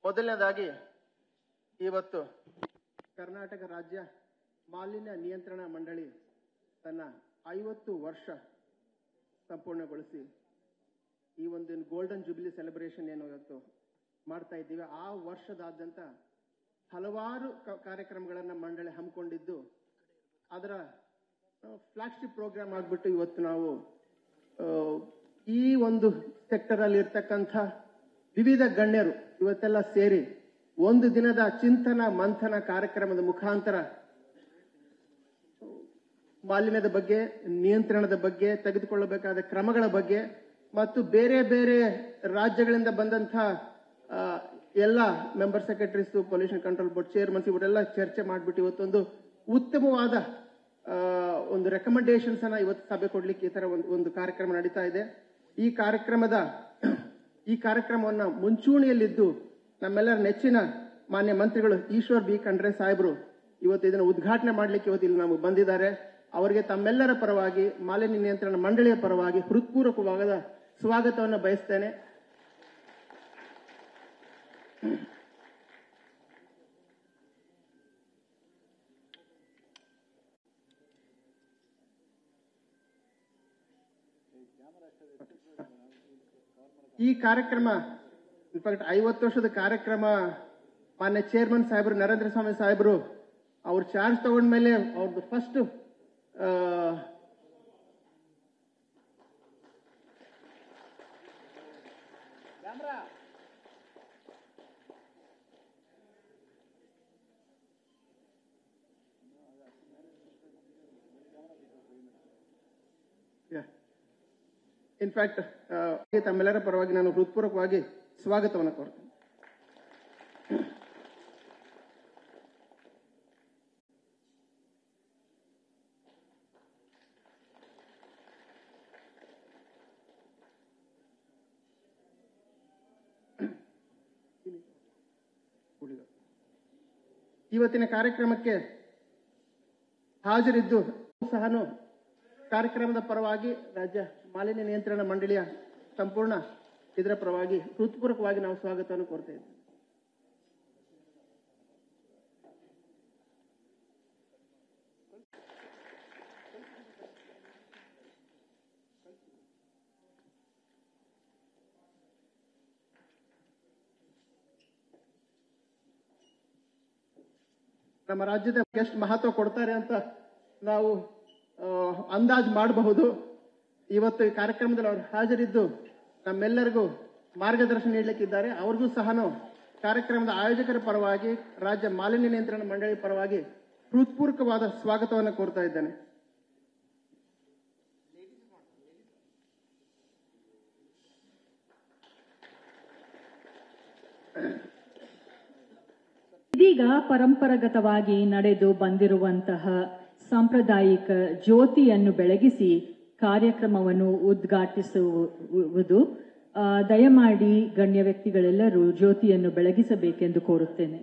ಮೊದಲನೇದಾಗಿ ಇವತ್ತು ಕರ್ನಾಟಕ ರಾಜ್ಯ ಮಾಲಿನ್ಯ ನಿಯಂತ್ರಣ ಮಂಡಳಿ ತನ್ನ 50 ವರ್ಷ ಸಂಪೂರ್ಣಗೊಳಿಸಿ ಈ ಒಂದು ಗೋಲ್ಡನ್ ಜುಬಿಲಿ ಸೆಲೆಬ್ರೇಷನ್ ಏನು ಇವತ್ತು ಮಾಡ್ತಾ ಇದ್ದೀವಿ. ಆ ವರ್ಷದಾದ್ಯಂತ ಹಲವಾರು ಕಾರ್ಯಕ್ರಮಗಳನ್ನು ಮಂಡಳಿ ಹಮ್ಮಿಕೊಂಡಿದ್ದು ಅದರ ಫ್ಲಾಗ್ಶಿಪ್ ಪ್ರೋಗ್ರಾಮ್ ಆಗಿಬಿಟ್ಟು ಇವತ್ತು ನಾವು ಈ ಒಂದು ಸೆಕ್ಟರ್ ಅಲ್ಲಿ ಇರ್ತಕ್ಕಂಥ ವಿವಿಧ ಗಣ್ಯರು ಇವತ್ತೆಲ್ಲ ಸೇರಿ ಒಂದು ದಿನದ ಚಿಂತನ ಮಂಥನ ಕಾರ್ಯಕ್ರಮದ ಮುಖಾಂತರ ಮಾಲಿನ್ಯದ ಬಗ್ಗೆ, ನಿಯಂತ್ರಣದ ಬಗ್ಗೆ, ತೆಗೆದುಕೊಳ್ಳಬೇಕಾದ ಕ್ರಮಗಳ ಬಗ್ಗೆ ಮತ್ತು ಬೇರೆ ಬೇರೆ ರಾಜ್ಯಗಳಿಂದ ಬಂದಂಥ ಎಲ್ಲ member secretaries, pollution control board chairman's ಇವರೆಲ್ಲ ಚರ್ಚೆ ಮಾಡಿಬಿಟ್ಟು ಇವತ್ತೊಂದು ಉತ್ತಮವಾದ ಒಂದು ರೆಕಮೆಂಡೇಶನ್ಸ್ ಅನ್ನ ಇವತ್ತು ಸಭೆ ಕೊಡ್ಲಿಕ್ಕೆ ಈ ತರ ಒಂದು ಕಾರ್ಯಕ್ರಮ ನಡೀತಾ ಇದೆ. ಈ ಕಾರ್ಯಕ್ರಮವನ್ನ ಮುಂಚೂಣಿಯಲ್ಲಿದ್ದು ನಮ್ಮೆಲ್ಲರ ನೆಚ್ಚಿನ ಮಾನ್ಯ ಮಂತ್ರಿಗಳು ಈಶ್ವರ್ ಬಿ ಖಂಡ್ರೆ ಸಾಹೇಬರು ಇವತ್ತು ಇದನ್ನು ಉದ್ಘಾಟನೆ ಮಾಡಲಿಕ್ಕೆ ಇವತ್ತು ಇಲ್ಲಿ ನಮಗೆ ಬಂದಿದ್ದಾರೆ. ಅವರಿಗೆ ತಮ್ಮೆಲ್ಲರ ಪರವಾಗಿ ಮಾಲಿನ್ಯ ನಿಯಂತ್ರಣ ಮಂಡಳಿಯ ಪರವಾಗಿ ಹೃತ್ಪೂರ್ವಕವಾದ ಸ್ವಾಗತವನ್ನು ಬಯಸ್ತೇನೆ. ಈ ಕಾರ್ಯಕ್ರಮ ಇನ್ಫ್ಯಾಕ್ಟ್ 50 ವರ್ಷದ ಕಾರ್ಯಕ್ರಮ ಮಾನ್ಯ ಚೇರ್ಮನ್ ಸಾಹೇಬರು ನರೇಂದ್ರ ಸ್ವಾಮಿ ಸಾಹೇಬರು ಅವ್ರು ಚಾರ್ಜ್ ತಗೊಂಡ್ಮೇಲೆ ಅವ್ರದ್ದು ಫಸ್ಟ್ ಇನ್ಫ್ಯಾಕ್ಟ್ ತಮ್ಮೆಲ್ಲರ ಪರವಾಗಿ ನಾನು ಹೃತ್ಪೂರ್ವಕವಾಗಿ ಸ್ವಾಗತವನ್ನು ಕೋರ್ತೇನೆ. ಇವತ್ತಿನ ಕಾರ್ಯಕ್ರಮಕ್ಕೆ ಹಾಜರಿದ್ದು ಸಹನು ಕಾರ್ಯಕ್ರಮದ ಪರವಾಗಿ ರಾಜ್ಯ ಮಾಲಿನ್ಯ ನಿಯಂತ್ರಣ ಮಂಡಳಿಯ ಸಂಪೂರ್ಣ ಇದರ ಪರವಾಗಿ ಹೃತ್ಪೂರ್ವಕವಾಗಿ ನಾವು ಸ್ವಾಗತವನ್ನು ಕೋರ್ತಾ ಇದ್ದೇವೆ. ನಮ್ಮ ರಾಜ್ಯದ ಎಷ್ಟು ಮಹತ್ವ ಕೊಡ್ತಾರೆ ಅಂತ ನಾವು ಅಂದಾಜು ಮಾಡಬಹುದು. ಇವತ್ತು ಈ ಕಾರ್ಯಕ್ರಮದಲ್ಲಿ ಅವರು ಹಾಜರಿದ್ದು ನಮ್ಮೆಲ್ಲರಿಗೂ ಮಾರ್ಗದರ್ಶನ ನೀಡಲಿಕ್ಕಿದ್ದಾರೆ. ಅವ್ರಿಗೂ ಸಹ ಕಾರ್ಯಕ್ರಮದ ಆಯೋಜಕರ ಪರವಾಗಿ ರಾಜ್ಯ ಮಾಲಿನ್ಯ ನಿಯಂತ್ರಣ ಮಂಡಳಿ ಪರವಾಗಿ ಹೃತ್ಪೂರ್ವಕವಾದ ಸ್ವಾಗತವನ್ನು ಕೋರ್ತಾ ಇದ್ದೇನೆ. ಇದೀಗ ಪರಂಪರಾಗತವಾಗಿ ನಡೆದು ಬಂದಿರುವಂತಹ ಸಾಂಪ್ರದಾಯಿಕ ಜ್ಯೋತಿಯನ್ನು ಬೆಳಗಿಸಿ ಕಾರ್ಯಕ್ರಮವನ್ನು ಉದ್ಘಾಟಿಸುವುದು. ದಯಮಾಡಿ ಗಣ್ಯ ವ್ಯಕ್ತಿಗಳೆಲ್ಲರೂ ಜ್ಯೋತಿಯನ್ನು ಬೆಳಗಿಸಬೇಕೆಂದು ಕೋರುತ್ತೇನೆ.